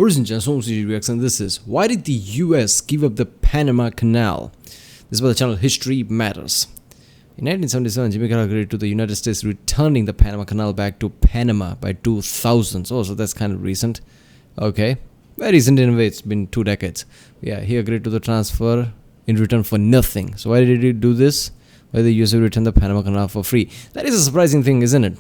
Origin Channel Reaction. This is why did the US give up the Panama Canal? This is why the channel History Matters. In 1977, Jimmy Carter agreed to the United States returning the Panama Canal back to Panama by 2000. Oh, so that's kind of recent. Okay. Very recent in a way. It's been 2 decades. Yeah, he agreed to the transfer in return for nothing. So why did he do this? Why did the US return the Panama Canal for free? That is a surprising thing, isn't it?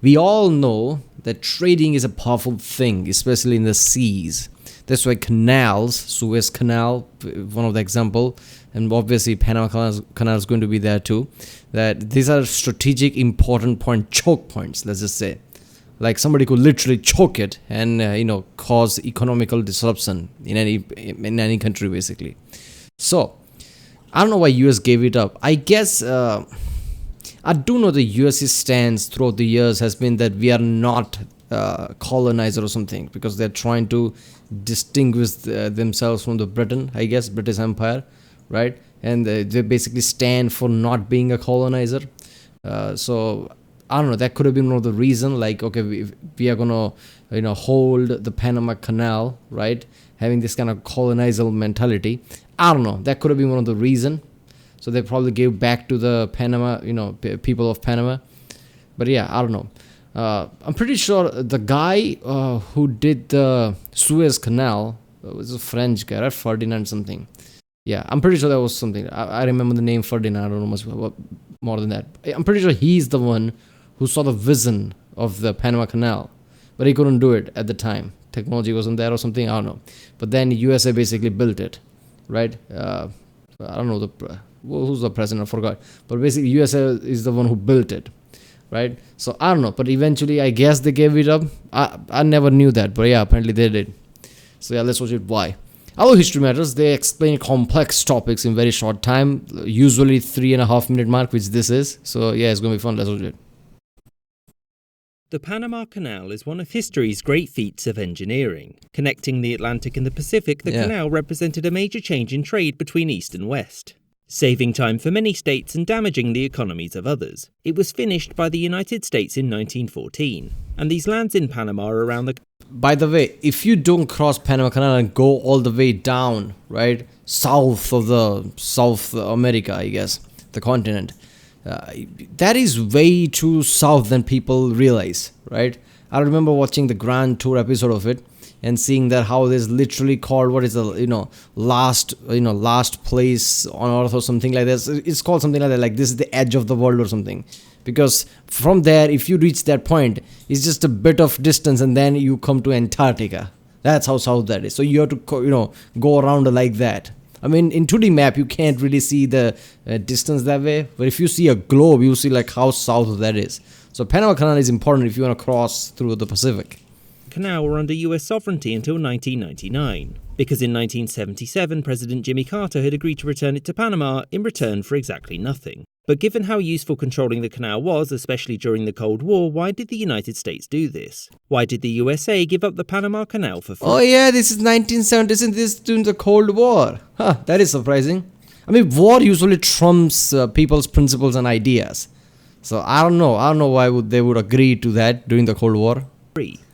We all know that trading is a powerful thing, especially in the seas. That's why canals, Suez Canal, one of the example, and obviously Panama Canal is going to be there too. That these are strategic, important choke points. Let's just say, like somebody could literally choke it and cause economical disruption in any country basically. So I don't know why US gave it up. I guess. I do know the US's stance throughout the years has been that we are not colonizer or something, because they're trying to distinguish themselves from the British Empire, right? And they basically stand for not being a colonizer. So I don't know. That could have been one of the reason. Like, okay, we are gonna hold the Panama Canal, right? Having this kind of colonial mentality. I don't know. That could have been one of the reason. So they probably gave back to the Panama, people of Panama. But yeah, I don't know. I'm pretty sure the guy who did the Suez Canal was a French guy, right? Ferdinand something. Yeah, I'm pretty sure that was something. I remember the name Ferdinand. I don't know much more than that. I'm pretty sure he's the one who saw the vision of the Panama Canal. But he couldn't do it at the time. Technology wasn't there or something. I don't know. But then USA basically built it, right? I don't know who's the president, I forgot. But basically USA is the one who built it, right? So I don't know, but eventually I guess they gave it up. I never knew that, but yeah, apparently they did. So yeah, let's watch it. Why? I love History Matters. They explain complex topics in very short time, usually 3.5 minute mark, which this is. So yeah, it's gonna be fun. Let's watch it. The Panama Canal is one of history's great feats of engineering. Connecting the Atlantic and the Pacific, the canal represented a major change in trade between East and West, saving time for many states and damaging the economies of others. It was finished by the United States in 1914, and these lands in Panama are around the... By the way, if you don't cross Panama Canal and go all the way down, right, south of South America, I guess, the continent, that is way too south than people realize, right? I remember watching the Grand Tour episode of it and seeing that how it is literally called, what is the last place on earth or something like this. It's called something like that, like this is the edge of the world or something, because from there, if you reach that point, it's just a bit of distance and then you come to Antarctica. That's how south that is. So you have to go around like that. I mean, in 2D map, you can't really see the distance that way. But if you see a globe, you see like how south that is. So Panama Canal is important if you want to cross through the Pacific. Canal were under US sovereignty until 1999, because in 1977 President Jimmy Carter had agreed to return it to Panama in return for exactly nothing. But given how useful controlling the canal was, especially during the Cold War, why did the United States do this? Why did the USA give up the Panama Canal for free? Oh yeah, this is 1970s, isn't this during the Cold War? Huh, that is surprising. I mean, war usually trumps people's principles and ideas. So I don't know why they would agree to that during the Cold War.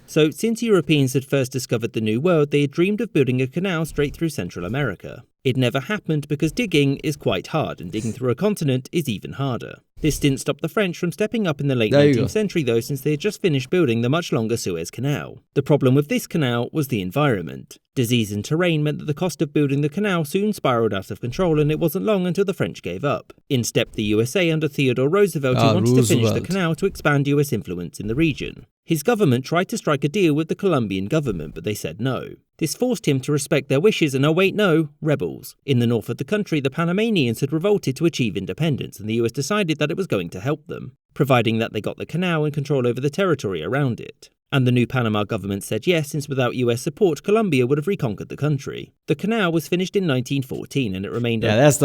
So, since Europeans had first discovered the New World, they had dreamed of building a canal straight through Central America. It never happened because digging is quite hard, and digging through a continent is even harder. This didn't stop the French from stepping up in the late 19th century though, since they had just finished building the much longer Suez Canal. The problem with this canal was the environment. Disease and terrain meant that the cost of building the canal soon spiraled out of control, and it wasn't long until the French gave up. In stepped the USA under Theodore Roosevelt, who wanted to finish the canal to expand US influence in the region. His government tried to strike a deal with the Colombian government, but they said no. This forced him to respect their wishes and, oh wait, no, rebels. In the north of the country, the Panamanians had revolted to achieve independence, and the US decided that it was going to help them, providing that they got the canal and control over the territory around it. And the new Panama government said yes, since without US support, Colombia would have reconquered the country. The canal was finished in 1914, and it remained... Yeah, that's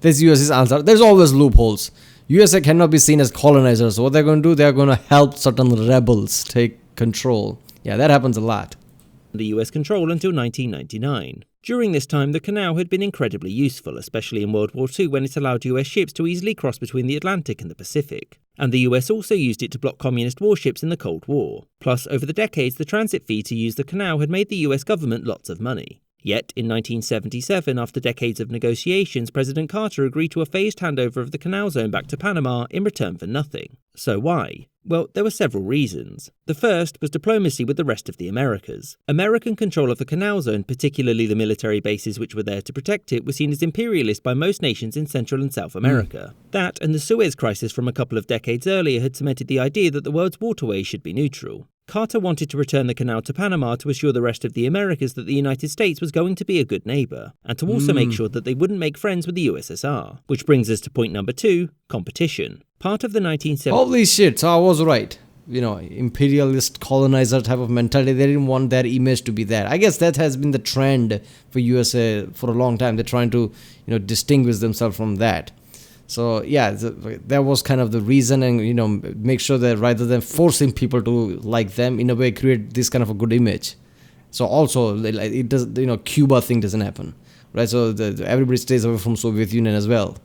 that's US's answer. There's always loopholes. USA cannot be seen as colonizers. So what they're going to do, they're going to help certain rebels take control. Yeah, that happens a lot. The US control until 1999. During this time, the canal had been incredibly useful, especially in World War II when it allowed US ships to easily cross between the Atlantic and the Pacific. And the US also used it to block communist warships in the Cold War. Plus, over the decades, the transit fee to use the canal had made the US government lots of money. Yet, in 1977, after decades of negotiations, President Carter agreed to a phased handover of the canal zone back to Panama in return for nothing. So why? Well, there were several reasons. The first was diplomacy with the rest of the Americas. American control of the canal zone, particularly the military bases which were there to protect it, was seen as imperialist by most nations in Central and South America. That and the Suez Crisis from a couple of decades earlier had cemented the idea that the world's waterways should be neutral. Carter wanted to return the canal to Panama to assure the rest of the Americas that the United States was going to be a good neighbour, and to also make sure that they wouldn't make friends with the USSR. Which brings us to point number 2, competition. Part of the 1970s... Holy shit, so I was right. Imperialist colonizer type of mentality, they didn't want their image to be there. I guess that has been the trend for USA for a long time. They're trying to, distinguish themselves from that. So yeah, that was kind of the reason, and make sure that rather than forcing people to like them, in a way create this kind of a good image. So also it does, Cuba thing doesn't happen, right? So everybody stays away from Soviet Union as well.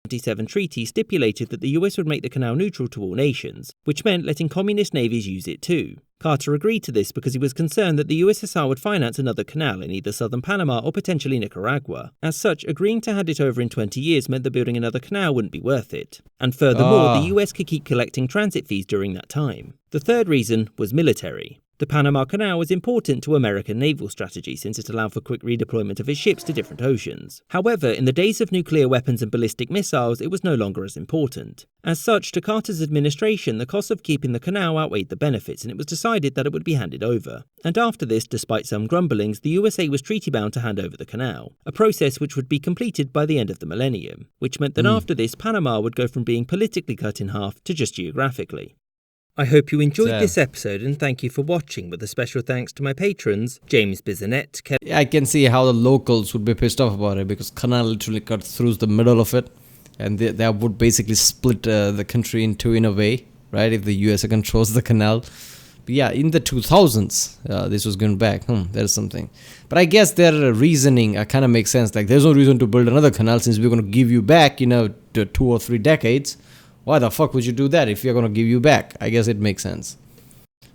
1977 treaty stipulated that the US would make the canal neutral to all nations, which meant letting communist navies use it too. Carter agreed to this because he was concerned that the USSR would finance another canal in either southern Panama or potentially Nicaragua. As such, agreeing to hand it over in 20 years meant that building another canal wouldn't be worth it. And furthermore, the US could keep collecting transit fees during that time. The third reason was military. The Panama Canal was important to American naval strategy since it allowed for quick redeployment of its ships to different oceans. However, in the days of nuclear weapons and ballistic missiles, it was no longer as important. As such, to Carter's administration, the cost of keeping the canal outweighed the benefits, and it was decided that it would be handed over. And after this, despite some grumblings, the USA was treaty-bound to hand over the canal, a process which would be completed by the end of the millennium, which meant that after this, Panama would go from being politically cut in half to just geographically. I hope you enjoyed this episode, and thank you for watching, with a special thanks to my patrons, James Bizanet, I can see how the locals would be pissed off about it, because canal literally cut through the middle of it, and that would basically split the country in two in a way, right, if the USA controls the canal. But yeah, in the 2000s, this was going back, there's something. But I guess their reasoning kind of makes sense, like there's no reason to build another canal since we're going to give you back, to 2 or 3 decades. Why the fuck would you do that if you're going to give you back? I guess it makes sense.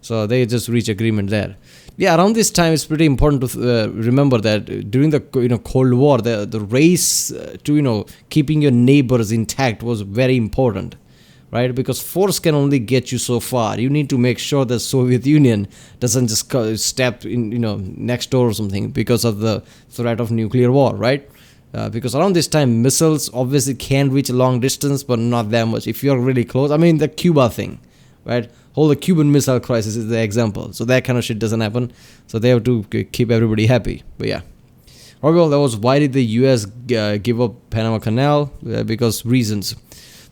So they just reach agreement there. Yeah, around this time, it's pretty important to remember that during the Cold War, the race to keeping your neighbors intact was very important, right? Because force can only get you so far. You need to make sure the Soviet Union doesn't just step in next door or something because of the threat of nuclear war, right? Because around this time, missiles obviously can reach a long distance, but not that much. If you're really close, I mean, the Cuba thing, right? The Cuban Missile Crisis is the example. So that kind of shit doesn't happen. So they have to keep everybody happy. But yeah. Alright, well, that was why did the US give up Panama Canal? Because reasons.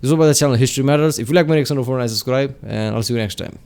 This was by the channel History Matters. If you like my next one, don't forget to subscribe, and I'll see you next time.